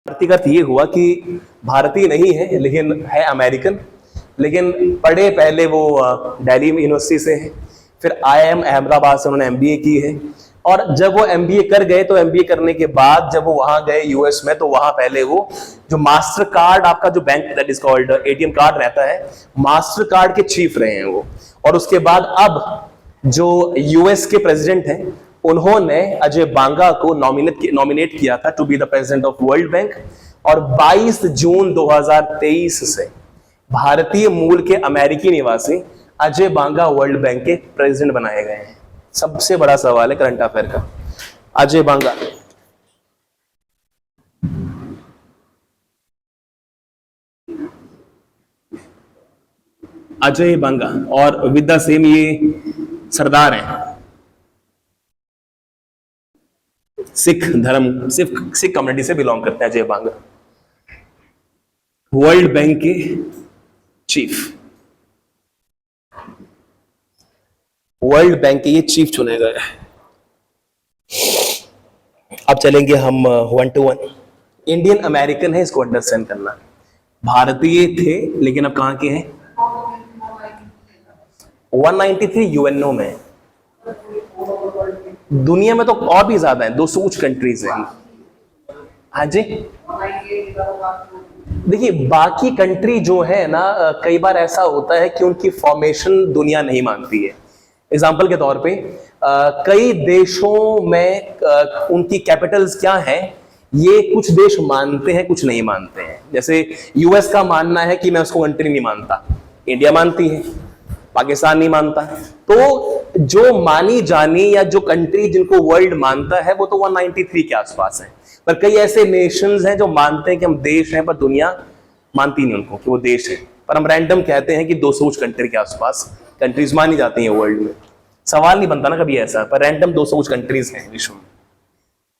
भारतीय का अर्थ ये हुआ कि भारतीय नहीं है लेकिन है अमेरिकन, लेकिन पढ़े पहले वो दिल्ली यूनिवर्सिटी से है, फिर आईआईएम अहमदाबाद से उन्होंने एमबीए की है। और जब वो एमबीए कर गए तो एमबीए करने के बाद जब वो वहां गए यूएस में, तो वहां पहले वो जो मास्टर कार्ड आपका जो bank that is called ATM card रहता है, मास्टर कार्ड के चीफ रहे हैं वो। और उसके बाद अब जो यूएस के प्रेसिडेंट हैं उन्होंने अजय बांगा को नॉमिनेट किया था to be the president of World Bank. और 22 जून 2023 से भारतीय मूल के अमेरिकी निवासी अजय बांगा वर्ल्ड बैंक के प्रेसिडेंट बनाए गए हैं। सबसे बड़ा सवाल है करंट अफेयर का, अजय बांगा। अजय बांगा और विद द सेम ये सरदार हैं, सिख धर्म, सिख कम्युनिटी से बिलोंग करते हैं अजय बांगा, वर्ल्ड बैंक के चीफ, वर्ल्ड बैंक के ये चीफ चुने गए। अब चलेंगे हम 1 to 1। इंडियन अमेरिकन है, इसको अंडरस्टैंड करना। भारतीय थे लेकिन अब कहां के हैं? 193 यूएनओ में। दुनिया में तो और भी ज्यादा है, 200 कुछ कंट्रीज हैं। हाँ जी, देखिए बाकी कंट्री जो है ना, कई बार ऐसा होता है कि उनकी फॉर्मेशन दुनिया नहीं मानती है। एग्जाम्पल के तौर पे कई देशों में उनकी कैपिटल्स क्या हैं ये कुछ देश मानते हैं, कुछ नहीं मानते हैं। जैसे यूएस का मानना है कि मैं उसको कंट्री नहीं मानता, इंडिया मानती है, पाकिस्तान नहीं मानता। तो जो मानी जानी या जो कंट्री जिनको वर्ल्ड मानता है वो तो 193 के आसपास है। पर कई ऐसे नेशंस हैं जो मानते हैं कि हम देश हैं, पर दुनिया मानती नहीं उनको कि वो देश है। पर हम रैंडम कहते हैं कि 200 कुछ कंट्री के आसपास कंट्रीज मानी जाती हैं वर्ल्ड में। सवाल नहीं बनता ना कभी ऐसा, पर रैंडम 200 कुछ कंट्रीज हैं विश्व में।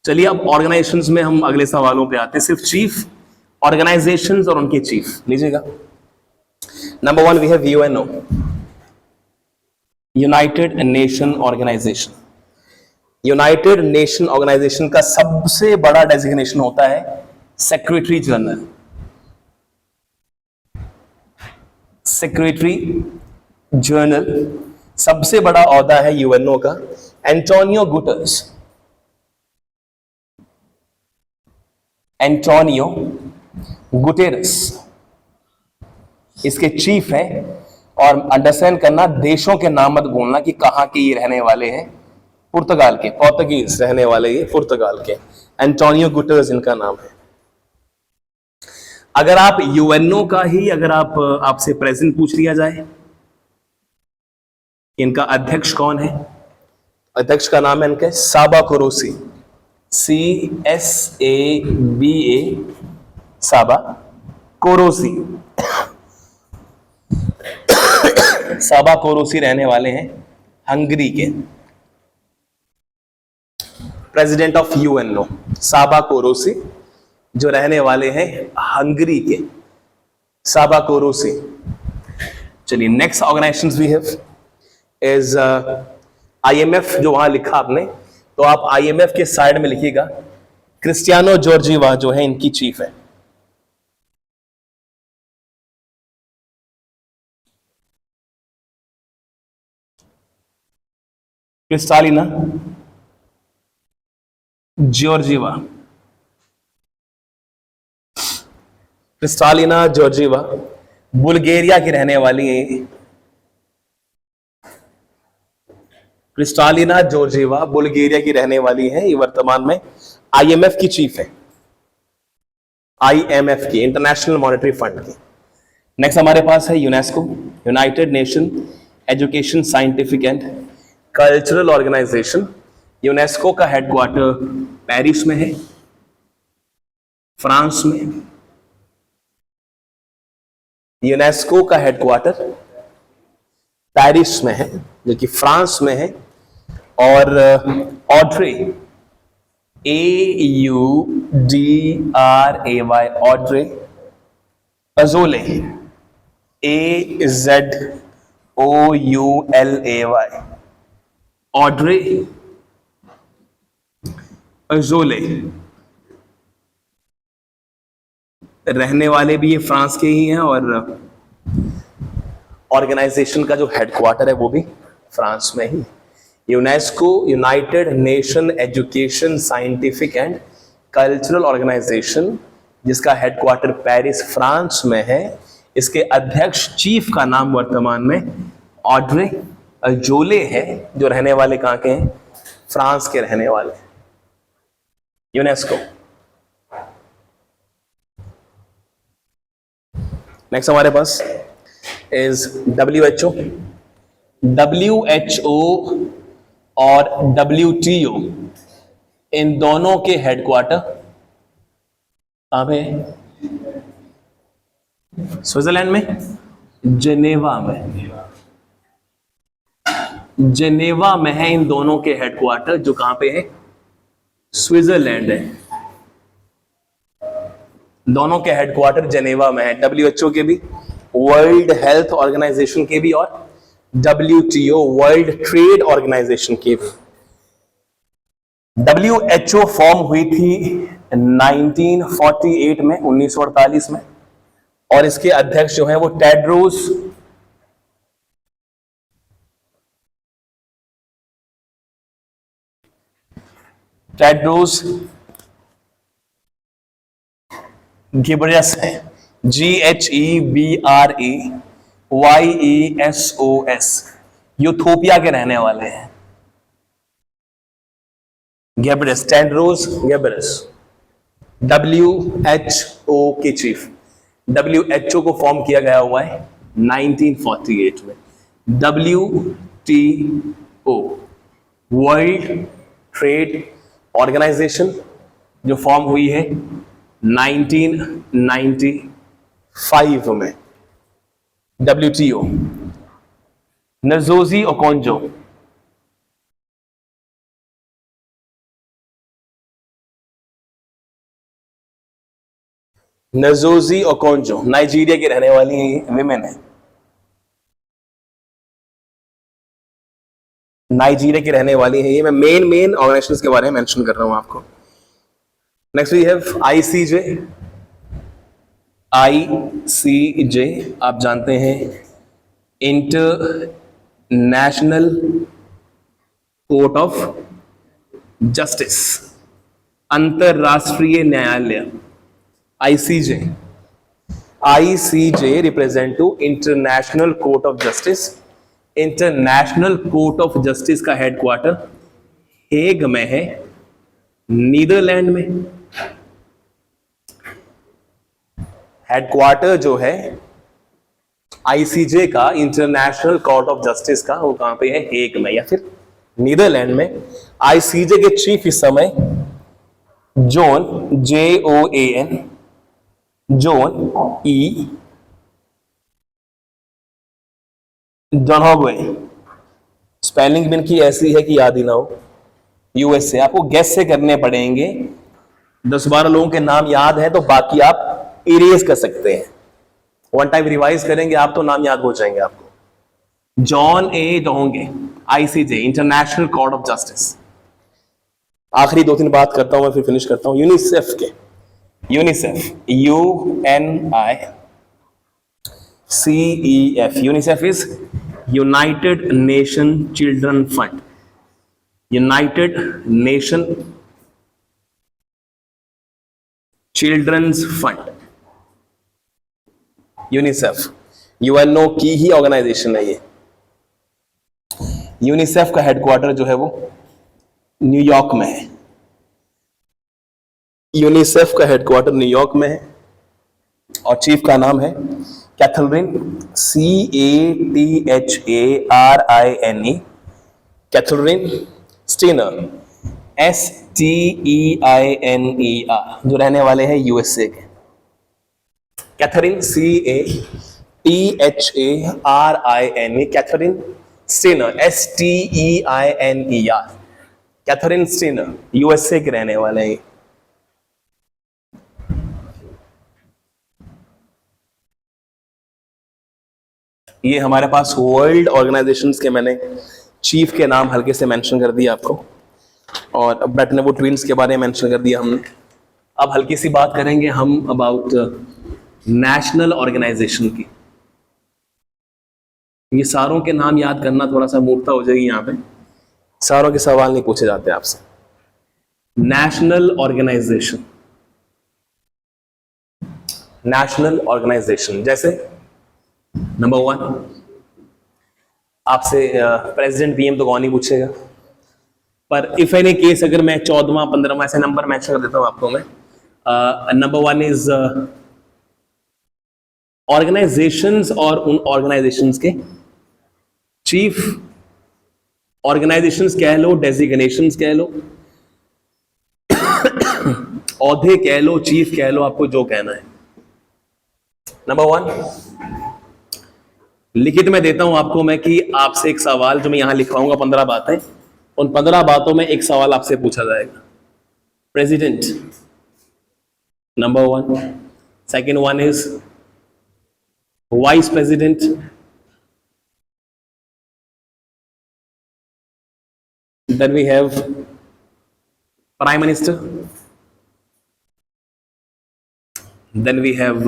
चलिए अब ऑर्गेनाइजेशंस में हम अगले सवालों पे आते हैं। सिर्फ चीफ, ऑर्गेनाइजेशंस और उनके चीफ लीजिएगा। Number 1 we have UNO, United Nation Organisation. United Nation Organisation का सबसे बड़ा डेजिग्नेशन होता है सेक्रेटरी जनरल। सेक्रेटरी जनरल सबसे बड़ा ओहदा है यूएनओ का। एंटोनियो गुटेरेस, एंटोनियो गुटेरेस इसके चीफ हैं। और अंडरस्टैंड करना, देशों के नाम मत बोलना कि कहां के ये रहने वाले हैं। पुर्तगाल के, पोर्तुगीज रहने वाले ये पुर्तगाल के। एंटोनियो गुटेरेस इनका नाम है। अगर आप यूएनओ का ही अगर आपसे प्रेसिडेंट पूछ लिया जाए, इनका अध्यक्ष कौन है? अध्यक्ष का नाम है इनका साबा कुरैशी, CSABA, साबा कुरैशी। साबा कुरैशी रहने वाले हैं हंगरी के। प्रेसिडेंट ऑफ यूएनओ साबा कुरैशी, जो रहने वाले हैं हंगरी के, साबा कुरैशी। चलिए next organisations we have is IMF। जो वहां लिखा आपने, तो आप IMF के साइड में लिखिएगा क्रिस्टियानो जॉर्जीवा जो है इनकी चीफ है। Kristalina Georgieva, Kristalina Georgieva Bulgaria की रहने वाली है। क्रिस्टालिना जॉर्जीवा बुल्गारिया की रहने वाली है। ये वर्तमान में IMF की चीफ है, IMF की, इंटरनेशनल मॉनेटरी फंड की। नेक्स्ट हमारे पास है UNESCO, United nation education scientific and cultural Organisation. UNESCO का हेडक्वार्टर पेरिस में है, फ्रांस में। यूनेस्को का हेडक्वार्टर पेरिस में है, जो कि फ्रांस में है। और Audrey, AUDRAY, Audrey Azoulay, AZOULAY, Audrey Azoulay रहने वाले भी ये फ्रांस के ही हैं और ऑर्गेनाइजेशन का जो हेडक्वार्टर है वो भी फ्रांस में ही। UNESCO, United nation education scientific and cultural organisation, जिसका हेडक्वार्टर पेरिस फ्रांस में है। इसके अध्यक्ष चीफ का नाम वर्तमान में ऑड्रे अजोले है, जो रहने वाले कहां के हैं? फ्रांस के रहने वाले। यूनेस्को। नेक्स्ट हमारे पास इज WHO। WHO और WTO, इन दोनों के हेडक्वार्टर कहां पे है? स्विट्जरलैंड में, जेनेवा में। जेनेवा में है इन दोनों के हेडक्वार्टर, जो कहां पे है? स्विट्जरलैंड है। दोनों के हेडक्वार्टर जेनेवा में है। WHO के भी, वर्ल्ड हेल्थ ऑर्गेनाइजेशन के भी, और WTO वर्ल्ड ट्रेड ऑर्गेनाइजेशन के भी। WHO फॉर्म हुई थी 1948 में, 1948 में, और इसके अध्यक्ष जो है वो टेड्रोस गिब्रेयस है। GHEBREYESOS, यूथोपिया के रहने वाले हैं। गेब्रेयस, टेड्रोस गेब्रेयस, WHO के चीफ। WHO को फॉर्म किया गया हुआ है 1948 में। WTO वर्ल्ड ट्रेड ऑर्गेनाइजेशन, जो फॉर्म हुई है 1995 में। WTO, नजोजी ओकोंजो, नजोजी ओकोंजो नाइजीरिया की रहने वाली विमेन है। नाइजीरिया की रहने वाली है ये। मैं मेन ऑर्गेनाइजेशंस के बारे में मेंशन कर रहा हूं आपको। Next we have ICJ। ICJ आप जानते हैं, इंटरनेशनल कोर्ट ऑफ जस्टिस, अंतरराष्ट्रीय न्यायालय। ICJ represent to International Court of Justice. International Court of Justice का हेडक्वार्टर हेग में है, नीदरलैंड में। हेडक्वार्टर जो है ICJ का, इंटरनेशनल कोर्ट ऑफ जस्टिस का, वो कहां पे है? हेग में या फिर नीदरलैंड में। ICJ के चीफ इस समय Joan, JOAN, Joan E Donoghue. Spelling भी इनकी ऐसी है कि याद ही ना हो। US से। आपको गेस से करने पड़ेंगे। 10-12 लोगों के नाम याद है तो बाकी आप इरेज कर सकते हैं। वन टाइम रिवाइज करेंगे आप तो नाम याद हो जाएंगे आपको। John A Donge, ICJ international Court of justice. आखिरी 2-3 बात करता हूं मैं, फिर फिनिश करता हूं। यूनिसेफ के, UNICEF UNICEF, UNICEF is United Nation Children Fund. United Nation children's fund, UNICEF UNO की ही ऑर्गेनाइजेशन है ये। यूनिसेफ का हेडक्वार्टर जो है वो न्यूयॉर्क में है। यूनिसेफ का हेडक्वार्टर न्यूयॉर्क में है और चीफ का नाम है Catharine, CATHARINE, Catharine Steiner, STEINER, जो रहने वाले हैं USA के। Catharine CATHARINE, Catharine Steiner, STEINER, Catharine Steiner USA के रहने वाले हैं। ये हमारे पास वर्ल्ड ऑर्गेनाइजेशंस के मैंने चीफ के नाम हल्के से मेंशन कर दिया आपको, और ब्रेटन वुड ट्विन्स के बारे में मेंशन कर दिया हमने। अब हल्की सी बात करेंगे हम अबाउट नेशनल ऑर्गेनाइजेशन की। ये सारों के नाम याद करना थोड़ा सा मूर्खता हो जाएगी यहां पे, सारों के सवाल नहीं पूछे जाते आपसे। नेशनल ऑर्गेनाइजेशन, नेशनल ऑर्गेनाइजेशन जैसे नंबर 1 आपसे प्रेसिडेंट पीएम तो कौन ही पूछेगा, पर इफ एनी केस अगर मैं 14वां 15वां ऐसे नंबर मैच कर देता हूं आपको मैं, नंबर 1 इज ऑर्गेनाइजेशंस और उन ऑर्गेनाइजेशंस के चीफ, ऑर्गेनाइजेशंस कह लो, डेजिग्नेशंस कह लो, औहदे कह लो, चीफ कह लो, आपको जो कहना है। नंबर 1 लिखित में देता हूं आपको मैं कि आपसे एक सवाल जो मैं यहां लिखवाऊंगा 15 बातें, उन 15 बातों में एक सवाल आपसे पूछा जाएगा। President number 1, second one is vice president, then we have prime minister, then we have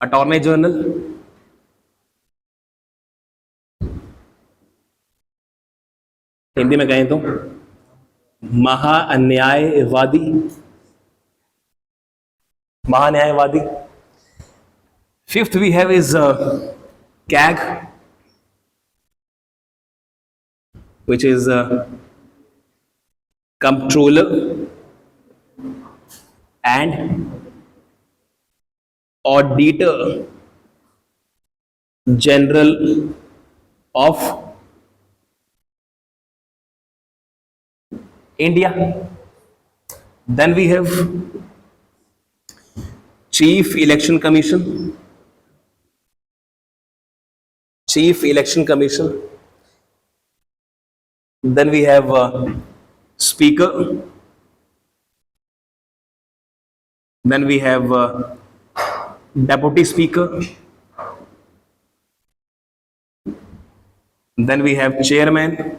attorney general, Hindi में कहें तो महान्यायवादी, महान्यायवादी। Fifth we have is CAG, which is comptroller and auditor general of India. Then we have chief election commission, chief election commission. Then we have speaker, then we have deputy speaker, then we have chairman,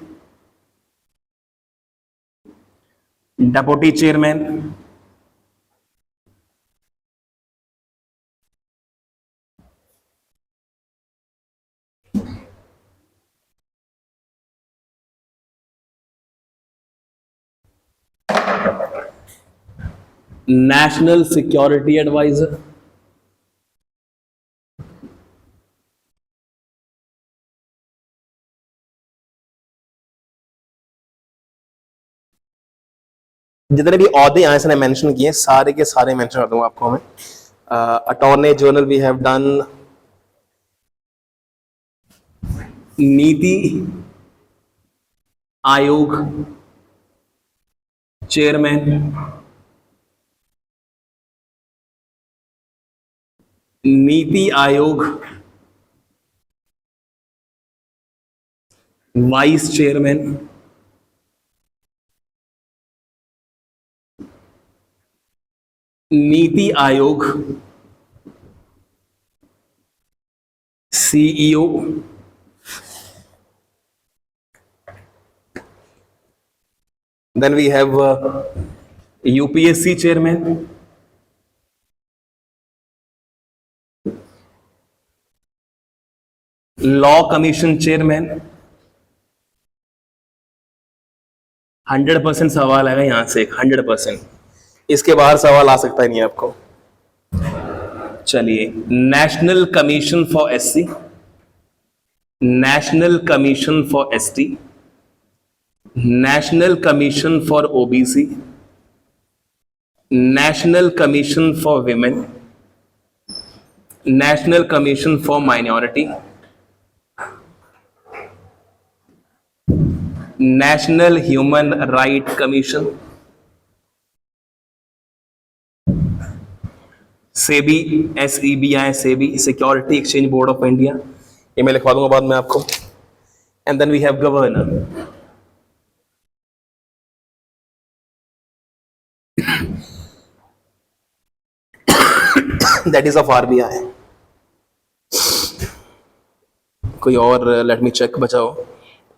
deputy chairman, national security advisor, जितने भी औहदे यहां से mention किए सारे के सारे mention कर दूंगा आपको मैं। Attorney general we have done, Niti Aayog chairman, Niti Aayog vice chairman, Niti Aayog CEO, then we have UPSC chairman, law commission chairman. 100% सवाल आएगा यहां से, 100%, इसके बाहर सवाल आ सकता ही नहीं आपको। चलिए, national commission for SC, national commission for ST, national commission for OBC, national commission for women, national commission for minority, national human right commission, SEBI, SEBI, SEBI security exchange board of India, ये मैं लिखवा दूंगा बाद में आपको। And then we have governor, that is of RBI। कोई और let me check बचाओ,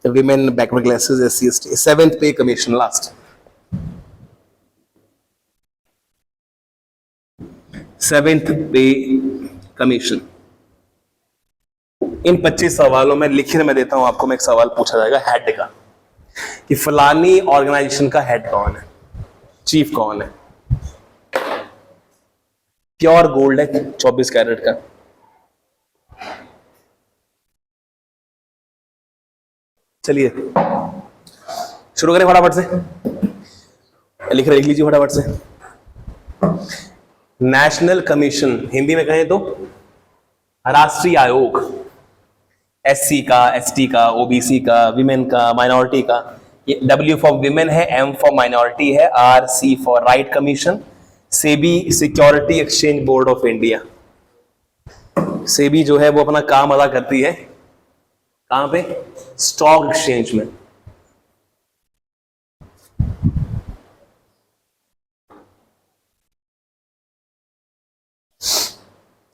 women backward classes, SC ST, 7th pay commission last. Seventh pay commission. इन 25 सवालों में लिखित में देता हूं आपको, मैं एक सवाल पूछा जाएगा हेड का, कि फलानी ऑर्गेनाइजेशन का हेड कौन है, चीफ कौन है। प्योर गोल्ड है 24 कैरेट का। चलिए शुरू करें फटाफट से, लिख लीजिए फटाफट से। नेशनल कमीशन, हिंदी में कहें तो राष्ट्रीय आयोग, एससी का, एसटी का, ओबीसी का, विमेन का, माइनॉरिटी का। डब्ल्यू फॉर विमेन है, एम फॉर माइनॉरिटी है, R C for right commission. SEBI security exchange board of India. SEBI जो है वो अपना काम अदा करती है कहां पे, स्टॉक एक्सचेंज में।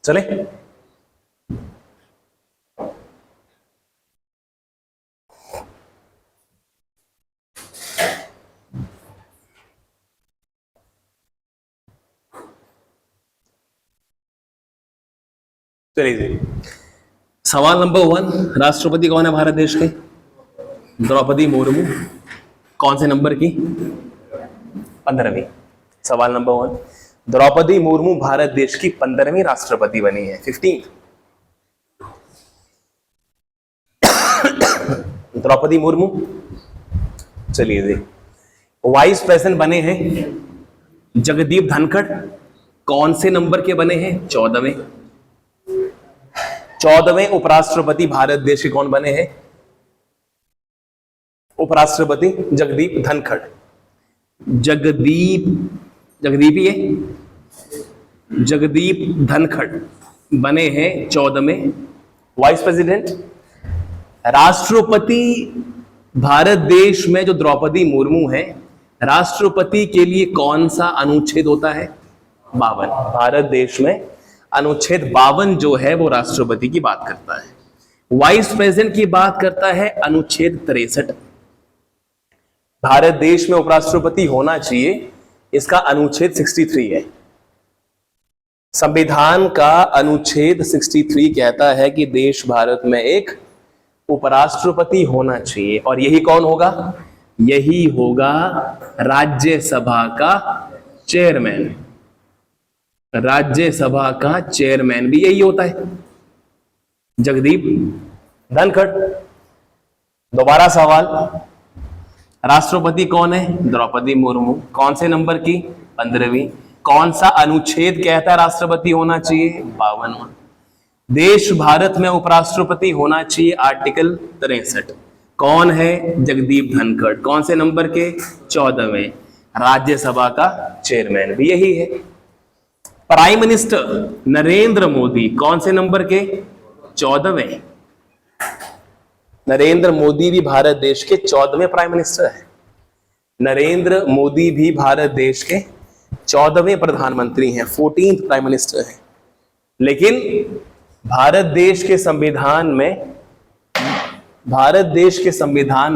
चले चलिए, सवाल नंबर 1, राष्ट्रपति कौन है भारत देश के? द्रौपदी मुर्मू। कौन से नंबर की? 15वीं। सवाल नंबर 1, द्रौपदी मुर्मू भारत देश की 15वीं राष्ट्रपति बनी है, 15th। द्रौपदी मुर्मू। चलिए जी, वाइस प्रेसिडेंट बने हैं जगदीप धनखड़। कौन से नंबर के बने हैं? 14वें। 14वें उपराष्ट्रपति भारत देश के कौन बने हैं? उपराष्ट्रपति जगदीप धनखड़। जगदीप धनखड़ बने हैं 14वें वाइस प्रेसिडेंट। राष्ट्रपति भारत देश में जो द्रौपदी मुर्मू है, राष्ट्रपति के लिए कौन सा अनुच्छेद होता है? 52। भारत देश में अनुच्छेद 52 जो है वो राष्ट्रपति की बात करता है। वाइस प्रेसिडेंट की बात करता है अनुच्छेद 63। भारत देश में उपराष्ट्रपति होना चाहिए, इसका अनुच्छेद 63 है। संविधान का अनुच्छेद 63 कहता है कि देश भारत में एक उपराष्ट्रपति होना चाहिए, और यही कौन होगा? यही होगा राज्यसभा का चेयरमैन। राज्यसभा का चेयरमैन भी यही होता है, जगदीप धनखड़। दोबारा सवाल, राष्ट्रपति कौन है? द्रौपदी मुर्मू। कौन से नंबर की? 15वीं। कौन सा अनुच्छेद कहता है राष्ट्रपति होना चाहिए? 52वां। देश भारत में उपराष्ट्रपति होना चाहिए, आर्टिकल 63। कौन है? जगदीप धनखड़। कौन से नंबर के? 14वें। राज्यसभा का चेयरमैन भी यही है। प्राइम मिनिस्टर नरेंद्र मोदी कौन से नंबर के? 14वें। नरेंद्र मोदी भी भारत देश के 14वें प्राइम मिनिस्टर है। नरेंद्र मोदी भी भारत देश के 14वें प्रधानमंत्री हैं, 14th प्राइम मिनिस्टर हैं। लेकिन भारत देश के संविधान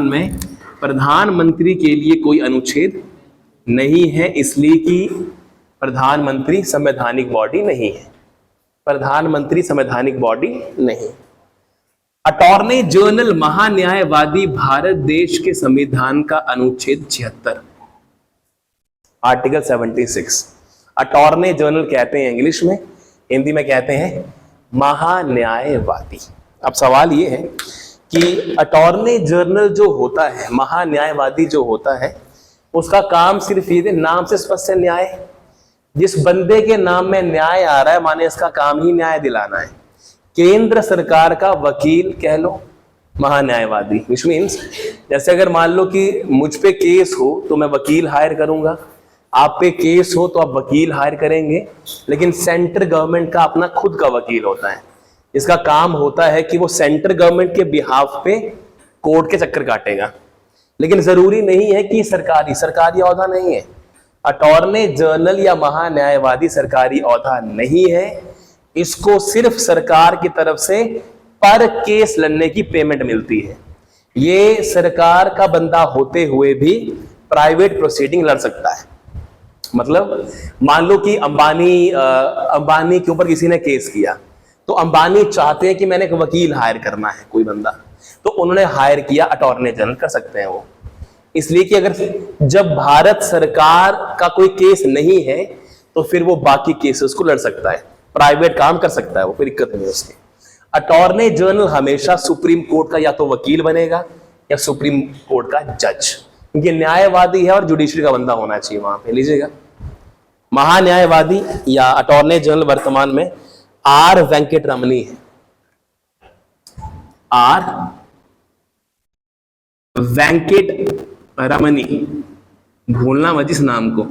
में प्रधानमंत्री के लिए कोई अनुच्छेद नहीं है, इसलिए कि प्रधानमंत्री संवैधानिक बॉडी नहीं है। प्रधानमंत्री संवैधानिक बॉडी नहीं। अटॉर्नी जनरल महान्यायवादी भारत देश के संविधान का अनुच्छेद 76, आर्टिकल 76। अटॉर्नी जनरल कहते हैं इंग्लिश में, हिंदी में कहते हैं महान्यायवादी। अब सवाल यह है कि अटॉर्नी जनरल जो होता है, महान्यायवादी जो होता है, उसका काम सिर्फ ये नाम से स्पष्ट है, न्याय। जिस बंदे के नाम में न्याय आ रहा है, माने इसका काम ही न्याय दिलाना है। केंद्र सरकार का वकील कह लो महान्यायवादी, विच मीन्स जैसे अगर मान लो कि मुझ पे केस हो तो मैं वकील हायर करूंगा, आप पे केस हो तो आप वकील हायर करेंगे। लेकिन सेंट्रल गवर्नमेंट का अपना खुद का वकील होता है, इसका काम होता है कि वो सेंट्रल गवर्नमेंट के बिहाफ पे कोर्ट के चक्कर काटेगा। लेकिन जरूरी नहीं है कि सरकारी ओहदा नहीं है। अटॉर्नी जनरल या महान्यायवादी सरकारी ओहदा नहीं है, इसको सिर्फ सरकार की तरफ से पर केस लड़ने की पेमेंट मिलती है। ये सरकार का बंदा होते हुए भी प्राइवेट प्रोसीडिंग लड़ सकता है। मतलब मान लो कि अंबानी के ऊपर किसी ने केस किया, तो अंबानी चाहते हैं कि मैंने एक वकील हायर करना है, कोई बंदा, तो उन्होंने हायर किया अटॉर्नी जनरल, कर सकते हैं वो। इसलिए कि अगर जब भारत सरकार का कोई केस नहीं है तो फिर वो बाकी केसेस को लड़ सकता है, प्राइवेट काम कर सकता है वो, कोई दिक्कत नहीं है उसकी। अटॉर्नी जनरल हमेशा सुप्रीम कोर्ट का या तो वकील बनेगा या सुप्रीम कोर्ट का जज, क्योंकि न्यायवादी है और जुडिशरी का बंदा होना चाहिए वहां पे। लीजिएगा, महान्यायवादी या अटॉर्नी जनरल वर्तमान में आर वेंकट रमनी है। आर वेंकट रमनी, भूलना मत इस नाम को।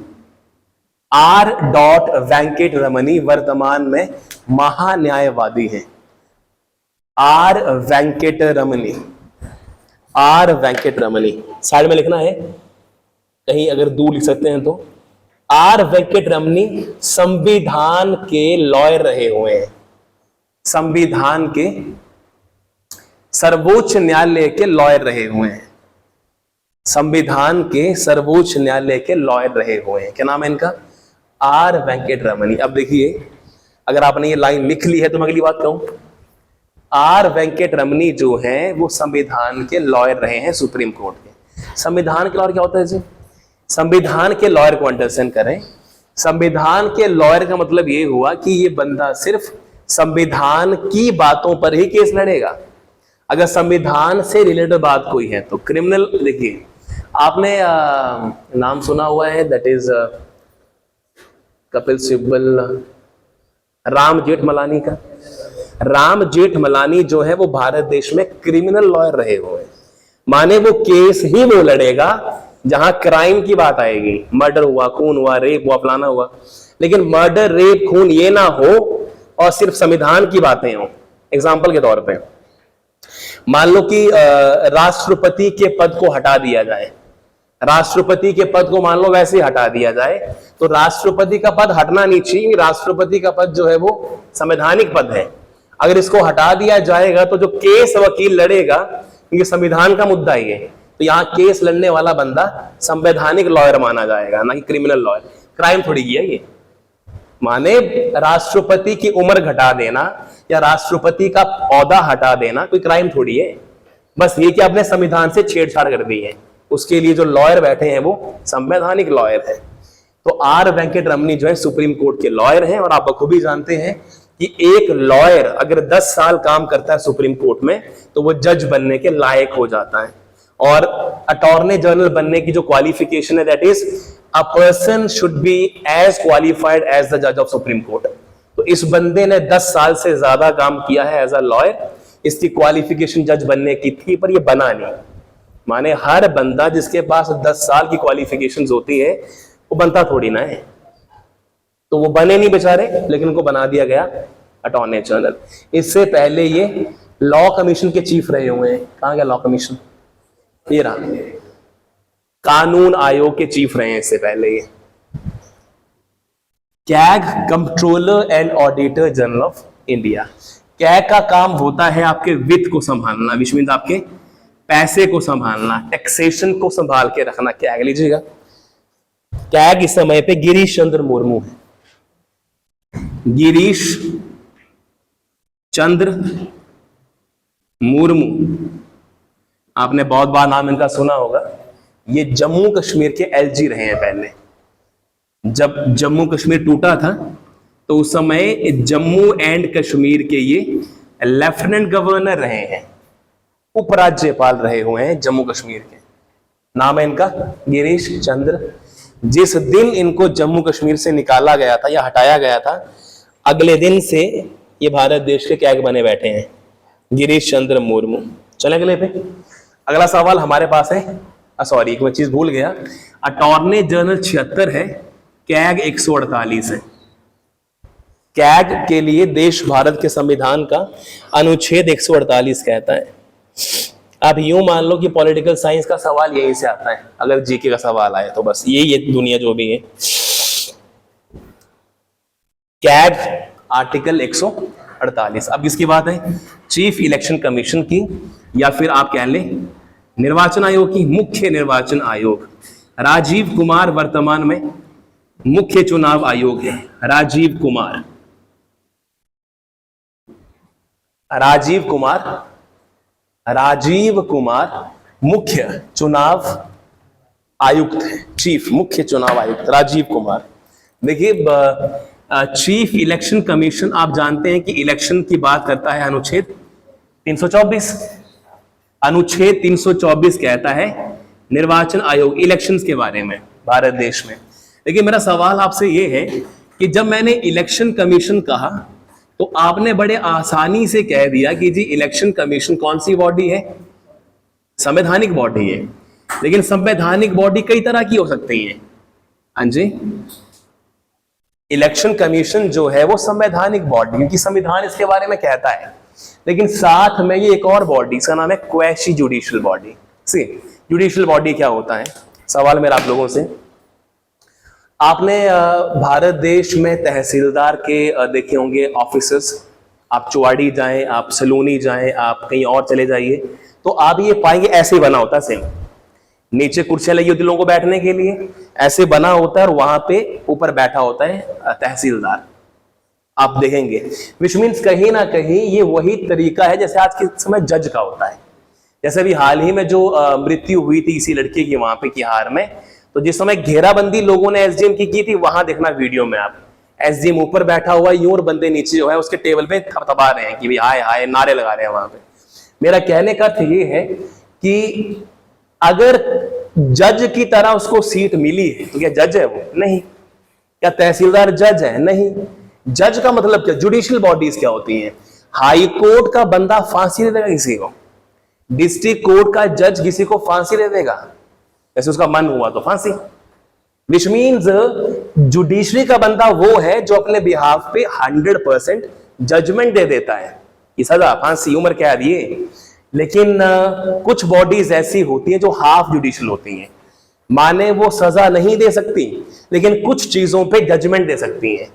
आर डॉट वेंकट रमनी वर्तमान में महान्यायवादी हैं। R Venkat Ramani, R Venkat Ramani, side में लिखना है, कहीं अगर दूर लिख सकते हैं तो। आर वेंकट रमनी संविधान के लॉयर रहे हुए हैं, संविधान के सर्वोच्च न्यायालय के लॉयर रहे हुए हैं, संविधान के सर्वोच्च न्यायालय के लॉयर रहे हुए हैं। क्या नाम है इनका? आर वेंकट रमनी। अब देखिए, अगर आपने ये लाइन लिख ली है तो मैं अगली बात कहूं, आर वेंकट रमनी जो है वो संविधान के लॉयर रहे हैं सुप्रीम कोर्ट के। संविधान के लॉयर क्या होता है जी? संविधान के लॉयर को अंडरस्टैंड करें। संविधान के लॉयर का मतलब ये हुआ कि ये बंदा सिर्फ संविधान की बातों पर ही केस लड़ेगा। अगर संविधान से रिलेटेड बात कोई है तो क्रिमिनल, देखिए आपने नाम सुना हुआ है, दैट इज कपिल सिब्बल, राम जेठमलानी का। राम जेठमलानी जो है वो भारत देश में क्रिमिनल लॉयर रहे हुए हैं, माने वो केस ही वो लड़ेगा जहां क्राइम की बात आएगी, मर्डर हुआ, खून हुआ, रेप हुआ, फलाना हुआ। लेकिन मर्डर, रेप, खून ये ना हो और सिर्फ संविधान की बातें हो। एग्जाम्पल के तौर पे मान लो कि राष्ट्रपति के पद को हटा दिया जाए, राष्ट्रपति के पद को मान लो वैसे हटा दिया जाए, तो राष्ट्रपति का पद हटना नहीं चाहिए। राष्ट्रपति का पद जो है वो संवैधानिक पद है। अगर इसको हटा दिया जाएगा तो जो केस वकील लड़ेगा, क्योंकि संविधान का मुद्दा ही है, तो यहाँ केस लड़ने वाला बंदा संवैधानिक लॉयर माना जाएगा, ना कि क्रिमिनल लॉयर। क्राइम थोड़ी किया ये, माने राष्ट्रपति की उम्र घटा देना या राष्ट्रपति का औहदा हटा देना कोई क्राइम थोड़ी है। बस ये कि आपने संविधान से छेड़छाड़ कर दी है, उसके लिए जो लॉयर बैठे हैं वो संवैधानिक लॉयर है। तो आर वेंकट रमनी जो है सुप्रीम कोर्ट के लॉयर हैं, और आप बखूबी जानते हैं कि एक लॉयर अगर 10 साल काम करता है सुप्रीम कोर्ट में तो वो जज बनने के लायक हो जाता है। और अटॉर्नी जनरल बनने की जो क्वालिफिकेशन है, that is a person should be as qualified as the जज ऑफ सुप्रीम कोर्ट। तो इस बंदे ने 10 साल से ज्यादा काम किया है एज अ लॉयर, इसकी क्वालिफिकेशन जज बनने की थी पर ये बना नहीं। माने हर बंदा जिसके पास 10 साल की क्वालिफिकेशंस होती है वो बनता थोड़ी ना है, तो वो बने नहीं बेचारे, लेकिन उनको बना दिया गया अटॉर्नी जनरल। इससे पहले ये लॉ कमीशन के चीफ रहे हुए हैं। कहां गया लॉ कमीशन? ये रहा, कानून आयोग के चीफ रहे हैं इससे पहले ये। CAG, controller and auditor general of India. CAG का काम होता है आपके वित्त को संभालना, विच मीन्स आपके पैसे को संभालना, टैक्सेशन को संभाल के रखना। कैग लीजिएगा, कैग इस समय पे गिरीश चंद्र मुर्मू है। गिरीश चंद्र मुर्मू, आपने बहुत बार नाम इनका सुना होगा। ये जम्मू कश्मीर के एलजी रहे हैं पहले। जब जम्मू कश्मीर टूटा था तो उस समय जम्मू एंड कश्मीर के ये लेफ्टिनेंट गवर्नर रहे हैं, उपराज्यपाल रहे हुए हैं जम्मू कश्मीर के। नाम है इनका गिरीश चंद्र। जिस दिन इनको जम्मू कश्मीर से निकाला गया था या हटाया गया था, अगले दिन से ये भारत देश के कैग बने बैठे हैं, गिरीश चंद्र मुर्मू। चले अगले पे। अगला सवाल हमारे पास है, सॉरी एक मैं चीज भूल गया, अटॉर्नी जनरल 76 है, कैग 148 है। कैग के लिए देश भारत के संविधान का अनुच्छेद 148 कहता है। अब यूं मान लो कि पॉलिटिकल साइंस का सवाल यहीं से आता है, अगर जीके का सवाल आए तो बस ये दुनिया जो भी है। CAG article 148। अब किसकी बात है? चीफ इलेक्शन कमीशन की, या फिर आप कह लें निर्वाचन आयोग की, मुख्य निर्वाचन आयोग। राजीव कुमार वर्तमान में मुख्य चुनाव आयोग है राजीव कुमार। राजीव कुमार, राजीव कुमार मुख्य चुनाव आयुक्त है, चीफ मुख्य चुनाव आयुक्त राजीव कुमार। देखिए, चीफ इलेक्शन कमीशन आप जानते हैं कि इलेक्शन की बात करता है अनुच्छेद 324। अनुच्छेद 324 कहता है निर्वाचन आयोग इलेक्शंस के बारे में भारत देश में। लेकिन मेरा सवाल आपसे यह है कि जब मैंने इलेक्शन कमीशन कहा तो आपने बड़े आसानी से कह दिया कि जी इलेक्शन कमीशन कौन सी बॉडी है? संवैधानिक बॉडी है। लेकिन संवैधानिक बॉडी कई तरह की हो सकती है। हाँ जी, इलेक्शन कमीशन जो है वो संवैधानिक बॉडी, क्योंकि संविधान इसके बारे में कहता है। लेकिन साथ में ये एक और बॉडी, इसका नाम है क्वैशी जुडिशियल बॉडी। सी जुडिशियल बॉडी क्या होता है? सवाल मेरा आप लोगों से, आपने भारत देश में तहसीलदार के देखे होंगे ऑफिसेस। आप चुवाड़ी जाएं, आप सलूनी जाएं, आप कहीं और चले जाइए तो आप ये पाएंगे ऐसे ही बना होता है सेम। नीचे कुर्सियां लगी होती लोगों को बैठने के लिए, ऐसे बना होता है और वहां पे ऊपर बैठा होता है तहसीलदार। आप देखेंगे, विच मीन्स कहीं ना कहीं ये वही तरीका है जैसे आज के समय जज का होता है। जैसे अभी हाल ही में जो मृत्यु हुई थी इसी लड़के की वहां पे तिहाड़ में, तो जिस समय घेराबंदी लोगों ने एसडीएम की थी, वहां देखना वीडियो में आप, एसडीएम ऊपर बैठा हुआ है, यूं और बंदे नीचे जो है उसके टेबल पे थपथपा रहे हैं कि भाई हाय हाय, नारे लगा रहे हैं वहां पे। मेरा कहने का अर्थ ये है कि अगर जज की तरह उसको सीट मिली है तो क्या जज है वो? नहीं। क्या तहसीलदार जज है? नहीं। जज का मतलब क्या? जुडिशियल बॉडीज क्या होती हैं? हाई कोर्ट का बंदा फांसी दे देगा किसी को, डिस्ट्रिक्ट कोर्ट का जज किसी को फांसी दे देगा, जैसे उसका मन हुआ तो फांसी। विच मीन्स जुडिशरी का बंदा वो है जो अपने बिहाफ पे 100% जजमेंट दे देता है कि सजा, फांसी, उम्र कैद ये। लेकिन कुछ बॉडीज ऐसी होती हैं जो हाफ जुडिशियल होती हैं, माने वो सजा नहीं दे सकती लेकिन कुछ चीजों पे जजमेंट दे सकती हैं।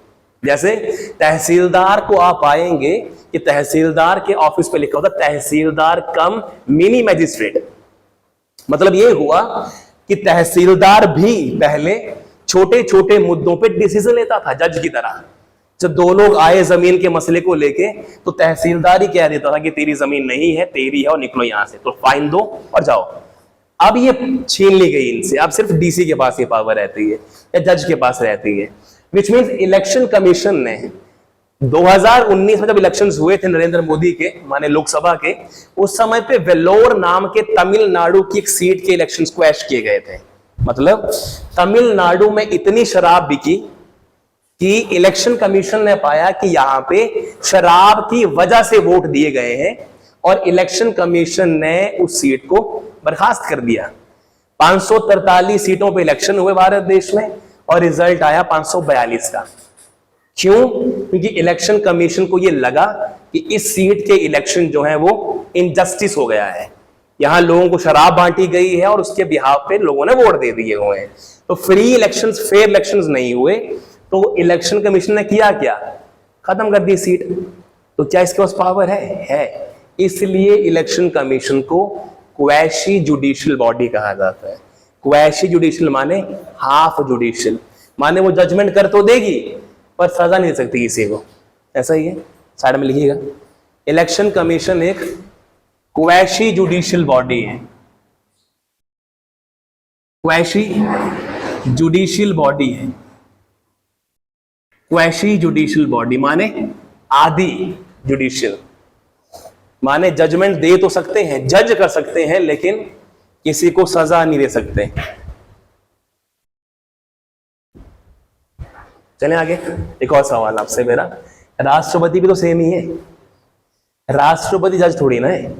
जैसे तहसीलदार को आप पाएंगे कि तहसीलदार के ऑफिस पे लिखा होता तहसीलदार कम मिनी मैजिस्ट्रेट। मतलब ये हुआ कि तहसीलदार भी पहले छोटे छोटे मुद्दों पे डिसीजन लेता था जज की तरह। जब दो लोग आए जमीन के मसले को लेके तो तहसीलदार ही कह देता था कि तेरी जमीन नहीं है, तेरी है और निकलो यहां से, तो फाइन दो और जाओ। अब ये छीन ली गई इनसे, अब सिर्फ डीसी के पास ये पावर रहती है या जज के पास रहती है। विच मीन्स इलेक्शन कमीशन ने 2019 में जब इलेक्शंस हुए थे नरेंद्र मोदी के माने लोकसभा के, उस समय पे वेल्लोर नाम के तमिलनाडु की एक सीट के इलेक्शंस क्वैश किए गए थे। मतलब तमिलनाडु में इतनी शराब बिकी कि इलेक्शन कमीशन ने पाया कि यहां पे शराब की वजह से वोट दिए गए हैं और इलेक्शन कमीशन ने उस सीट को बर्खास्त कर दिया। 543 सीटों पे इलेक्शन हुए भारत देश में और रिजल्ट आया 542 का। क्यों? क्योंकि इलेक्शन कमीशन को यह लगा कि इस सीट के इलेक्शन जो है वो इनजस्टिस हो गया है, यहां लोगों को शराब बांटी गई है और उसके बिहाफ पे लोगों ने वोट दे दिए हुए हैं, तो फ्री इलेक्शंस, फेयर इलेक्शंस नहीं हुए। तो इलेक्शन कमीशन ने किया क्या? खत्म कर दी सीट। तो क्या इसके पास पावर है? इसलिए इलेक्शन कमीशन को क्वैशी जुडिशियल बॉडी कहा जाता है। क्वैशी जुडिशियल माने हाफ जुडिशियल, माने वो जजमेंट कर तो देगी पर सजा नहीं दे सकती किसी को। ऐसा ही है, साइड में लिखिएगा, इलेक्शन कमीशन एक क्वैशी जुडिशियल बॉडी है। क्वैशी जुडिशियल बॉडी है। क्वैशी जुडिशियल बॉडी माने आधी जुडिशियल, माने जजमेंट दे तो सकते हैं, जज कर सकते हैं, लेकिन किसी को सजा नहीं दे सकते। चलें आगे। एक और सवाल आपसे मेरा, राष्ट्रपति भी तो सेम ही है, राष्ट्रपति जज थोड़ी ना है।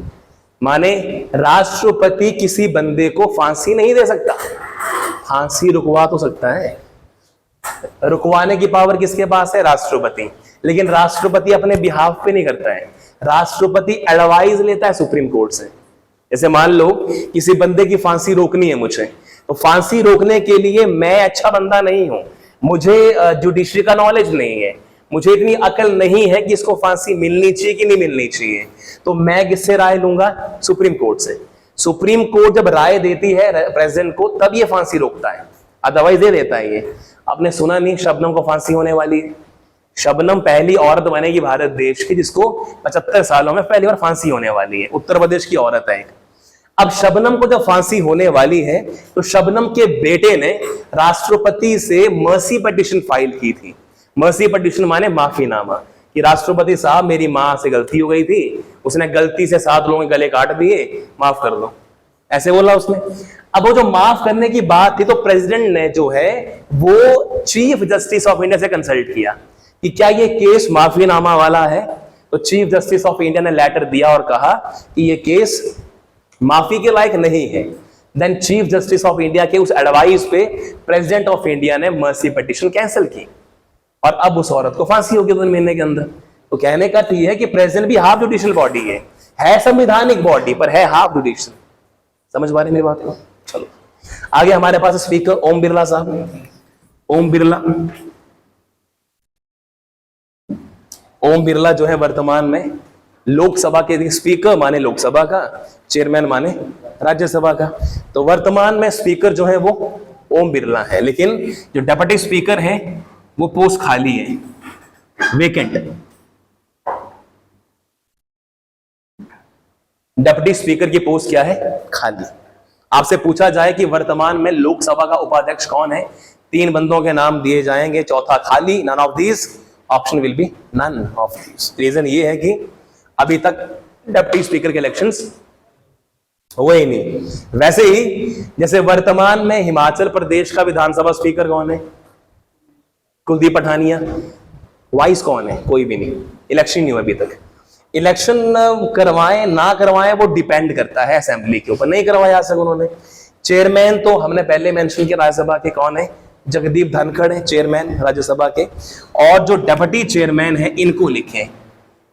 माने राष्ट्रपति किसी बंदे को फांसी नहीं दे सकता, फांसी रुकवा तो सकता है। रुकवाने की पावर किसके पास है? राष्ट्रपति। लेकिन राष्ट्रपति अपने बिहाफ पे नहीं करता है, राष्ट्रपति एडवाइस लेता है सुप्रीम कोर्ट से। जैसे मान लो किसी बंदे की फांसी रोकनी है मुझे, तो फांसी रोकने के लिए मैं अच्छा बंदा नहीं हूं, मुझे जुडिशरी का नॉलेज नहीं है, मुझे इतनी अकल नहीं है कि इसको फांसी मिलनी चाहिए कि नहीं मिलनी चाहिए, तो मैं किससे राय लूंगा? सुप्रीम कोर्ट से। सुप्रीम कोर्ट जब राय देती है प्रेसिडेंट को तब ये फांसी रोकता है, अदरवाइज दे देता है ये। आपने सुना नहीं शबनम को फांसी होने वाली है? शबनम पहली औरत बनेगी भारत देश की जिसको 75 सालों में पहली बार फांसी होने वाली है। उत्तर प्रदेश की औरत है एक। अब शबनम को जब फांसी होने वाली है तो शबनम के बेटे ने राष्ट्रपति से मर्सी पिटीशन फाइल की थी। मर्सी पिटीशन माने माफीनामा, कि राष्ट्रपति साहब मेरी मां से गलती हो गई थी, उसने गलती से 7 लोगों के गले काट दिए, माफ कर दो, ऐसे बोला उसने। अब वो जो माफ करने की बात थी तो प्रेसिडेंट ने जो है वो चीफ जस्टिस ऑफ इंडिया से कंसल्ट किया कि क्या ये केस माफीनामा वाला है। तो चीफ जस्टिस ऑफ इंडिया ने लेटर दिया और कहा कि ये केस माफी के लायक नहीं है। Then chief justice of India के उस एडवाइस पे प्रेसिडेंट ऑफ इंडिया ने मर्सी पिटीशन कैंसिल की और अब उस औरत को फांसी होगी 2 महीने के अंदर। तो कहने का तो ये है कि प्रेसिडेंट भी हाफ जुडिशियल बॉडी है संवैधानिक बॉडी पर है हाफ जुडिशियल। समझ पा रहे मेरी बात को? चलो आगे हमारे पास स्पीकर ओम बिरला साहब। ओम बिरला जो है वर्तमान में लोकसभा के स्पीकर माने लोकसभा का, चेयरमैन माने राज्यसभा का। तो वर्तमान में स्पीकर जो है वो ओम बिरला है, लेकिन जो डेप्यूटी स्पीकर है वो पोस्ट खाली है, वेकेंट। डेप्यूटी स्पीकर की पोस्ट क्या है? खाली। आपसे पूछा जाए कि वर्तमान में लोकसभा का उपाध्यक्ष कौन है, 3 बंदों के नाम दिए जाएंगे, चौथा खाली, none of these, option will be none of these. Reason ये है कि अभी तक डिप्टी स्पीकर के इलेक्शंस हुए ही नहीं। वैसे ही जैसे वर्तमान में हिमाचल प्रदेश का विधानसभा स्पीकर कौन है? कुलदीप पठानिया। वाइस कौन है? कोई भी नहीं, इलेक्शन नहीं हुआ अभी तक। इलेक्शन करवाएं ना करवाएं वो डिपेंड करता है असेंबली के ऊपर, नहीं करवाया आज तक उन्होंने। चेयरमैन तो हमने पहले मेंशन किया राज्यसभा के कौन है? जगदीप धनखड़ है चेयरमैन राज्यसभा के। और जो डेप्यूटी चेयरमैन है इनको लिखें।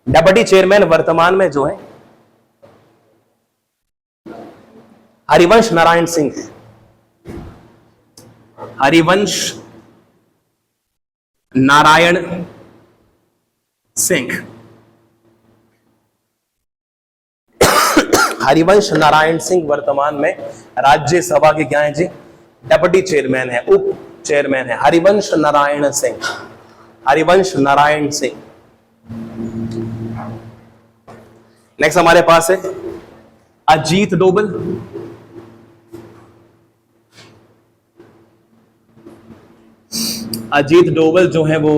डेप्यूटी चेयरमैन वर्तमान में जो है हरिवंश नारायण सिंह है। हरिवंश नारायण सिंह। हरिवंश नारायण सिंह वर्तमान में राज्यसभा के क्या है जी? डेप्यूटी चेयरमैन है, उप चेयरमैन है हरिवंश नारायण सिंह। हरिवंश नारायण सिंह। नेक्स्ट हमारे पास है अजीत डोभाल। अजीत डोभाल जो है वो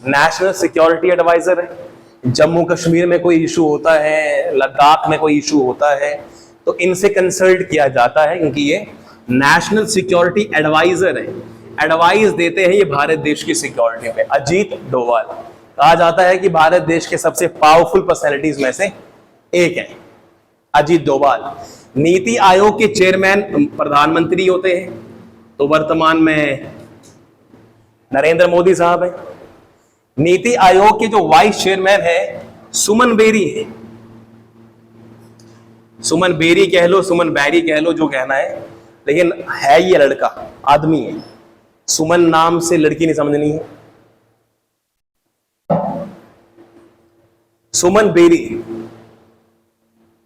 नेशनल सिक्योरिटी एडवाइजर है। जम्मू कश्मीर में कोई इशू होता है, लद्दाख में कोई इशू होता है तो इनसे कंसल्ट किया जाता है, क्योंकि ये नेशनल सिक्योरिटी एडवाइजर है। एडवाइस देते हैं ये भारत देश की सिक्योरिटी पे। अजीत डोभाल कहा जाता है कि भारत देश के सबसे पावरफुल पर्सनैलिटीज में से एक है अजीत डोभाल। नीति आयोग के चेयरमैन प्रधानमंत्री होते हैं, तो वर्तमान में नरेंद्र मोदी साहब है। नीति आयोग के जो वाइस चेयरमैन है सुमन बेरी है। सुमन बेरी कह लो, सुमन बैरी कह लो, जो कहना है, लेकिन है ये लड़का, आदमी है। सुमन नाम से लड़की नहीं समझनी है। सुमन बेरी।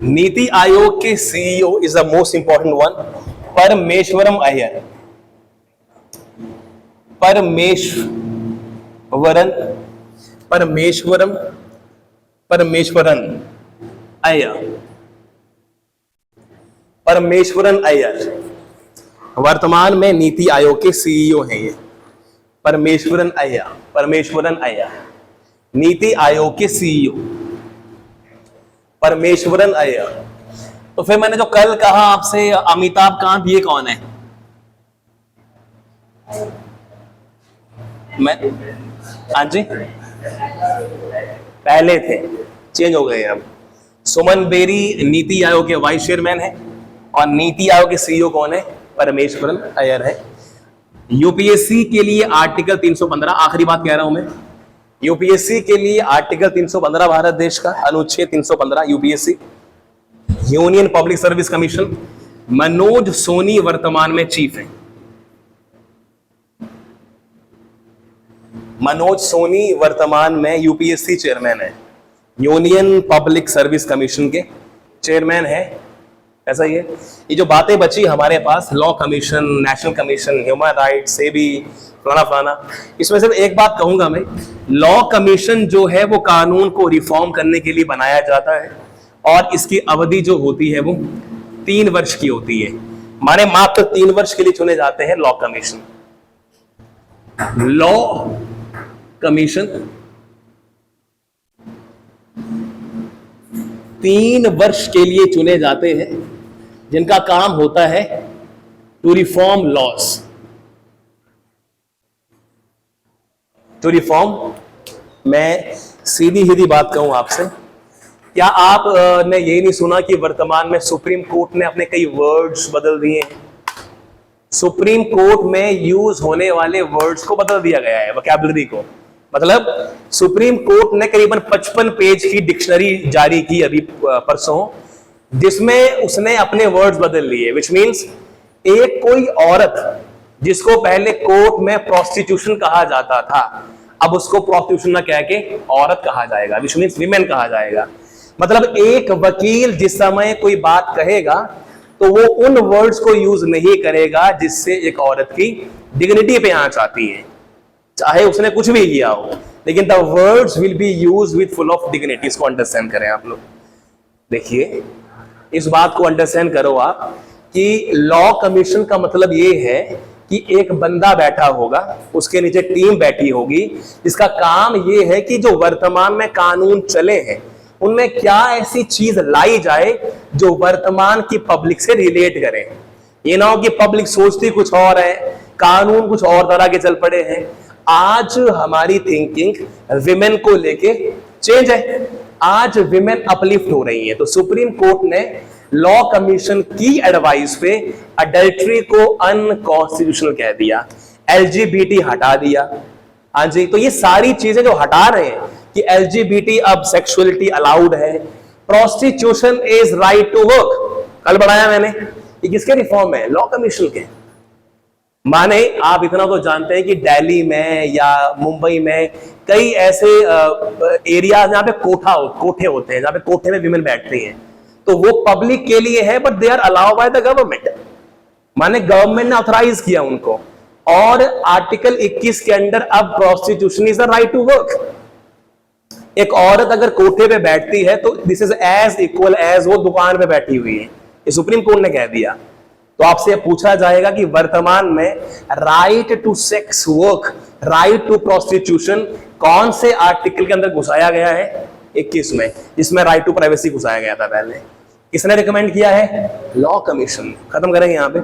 नीति आयोग के CEO is the most important one, Parameswaran Iyer. Parameswaran Iyer वर्तमान में नीति आयोग के सीईओ हैं ये। परमेश्वरन अय्यर नीति आयोग के सीईओ परमेश्वरन अय्यर। तो फिर मैंने जो कल कहा आपसे अमिताभ कांत, ये कौन है? मैं हाँ जी, पहले थे, चेंज हो गए अब। सुमन बेरी नीति आयोग के वाइस चेयरमैन है और नीति आयोग के सीईओ कौन है? परमेश्वरन अय्यर है। यूपीएससी के लिए आर्टिकल 315, आखिरी बात कह रहा हूं मैं, यूपीएससी के लिए आर्टिकल 315 भारत देश का अनुच्छेद 315 UPSC, union public service commission. Manoj Soni वर्तमान में चीफ है। मनोज सोनी वर्तमान में यूपीएससी चेयरमैन है, यूनियन पब्लिक सर्विस कमीशन के चेयरमैन है ऐसा ही है। ये जो बातें बची हमारे पास, law commission, national commission, human rights, SEBI, फलाना फलाना, इसमें सिर्फ एक बात कहूंगा मैं, लॉ कमीशन जो है वो कानून को रिफॉर्म करने के लिए बनाया जाता है और इसकी अवधि जो होती है वो 3 वर्ष की होती है। माने मात्र 3 वर्ष के लिए चुने जाते हैं लॉ कमीशन। लॉ कमीशन 3 वर्ष के लिए चुने जाते हैं, जिनका काम होता है to reform laws, to reform. मैं सीधी सीधी बात कहूं आपसे, क्या आप ने ये नहीं सुना कि वर्तमान में सुप्रीम कोर्ट ने अपने कई वर्ड्स बदल दिए हैं? सुप्रीम कोर्ट में यूज होने वाले वर्ड्स को बदल दिया गया है, वोकैबुलरी को। मतलब सुप्रीम कोर्ट ने करीबन 55 पेज की डिक्शनरी जारी की अभी परसों, जिसमें उसने अपने वर्ड्स बदल लिए। विच मीन्स एक कोई औरत जिसको पहले कोर्ट में प्रोस्टिट्यूशन कहा जाता था, अब उसको प्रोस्टिट्यूशन ना कह के औरत कहा जाएगा, विच मीन्स विमेन कहा जाएगा। मतलब एक वकील जिस समय कोई बात कहेगा तो वो उन वर्ड्स को यूज नहीं करेगा जिससे एक औरत की डिग्निटी पे आंच आती है, चाहे उसने कुछ भी किया हो, लेकिन the words will be used with full of dignity. इसको अंडरस्टैंड करें आप लोग। देखिए, इस बात को अंडरस्टैंड करो आप कि लॉ कमीशन का मतलब ये है कि एक बंदा बैठा होगा, उसके नीचे टीम बैठी होगी, जिसका काम ये है कि जो वर्तमान में कानून चले हैं उनमें क्या ऐसी चीज लाई जाए जो वर्तमान की पब्लिक से रिलेट करे। ये ना हो कि पब्लिक सोचती कुछ और है, कानून कुछ और तरह के चल पड़े हैं। आज हमारी थिंकिंग विमेन को लेके चेंज है, आज विमेन अपलिफ्ट हो रही है। तो सुप्रीम कोर्ट ने लॉ कमीशन की एडवाइस पे अडल्ट्री को अनकॉन्स्टिट्यूशनल कह दिया, एलजीबीटी हटा दिया। हाँ जी, तो ये सारी चीजें जो हटा रहे हैं कि एलजीबीटी अब सेक्सुअलिटी अलाउड है, prostitution is right to work, कल बढ़ाया मैंने, ये किसके रिफॉर्म है? लॉ कमीशन के। माने आप इतना तो जानते हैं कि दिल्ली में या मुंबई में कई ऐसे एरिया जहां पे कोठे होते हैं, जहां पे कोठे में विमेन बैठती हैं, तो वो पब्लिक के लिए है, but they are allowed by the government. माने गवर्नमेंट ने ऑथराइज किया उनको। और आर्टिकल 21 के अंदर अब prostitution is the right to work. एक औरत अगर कोठे पे बैठती है तो this is as equal as वो दुकान पे बैठी हुई है, ये सुप्रीम कोर्ट ने कह दिया। तो आपसे पूछा जाएगा कि वर्तमान में right to sex work, right to prostitution कौन से आर्टिकल के अंदर घुसाया गया है? 21 में, जिसमें राइट टू प्राइवेसी घुसाया गया था पहले। किसने रिकमेंड किया है? Law commission. खत्म करेंगे यहाँ पे,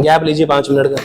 गैप लीजिए 5 मिनट का।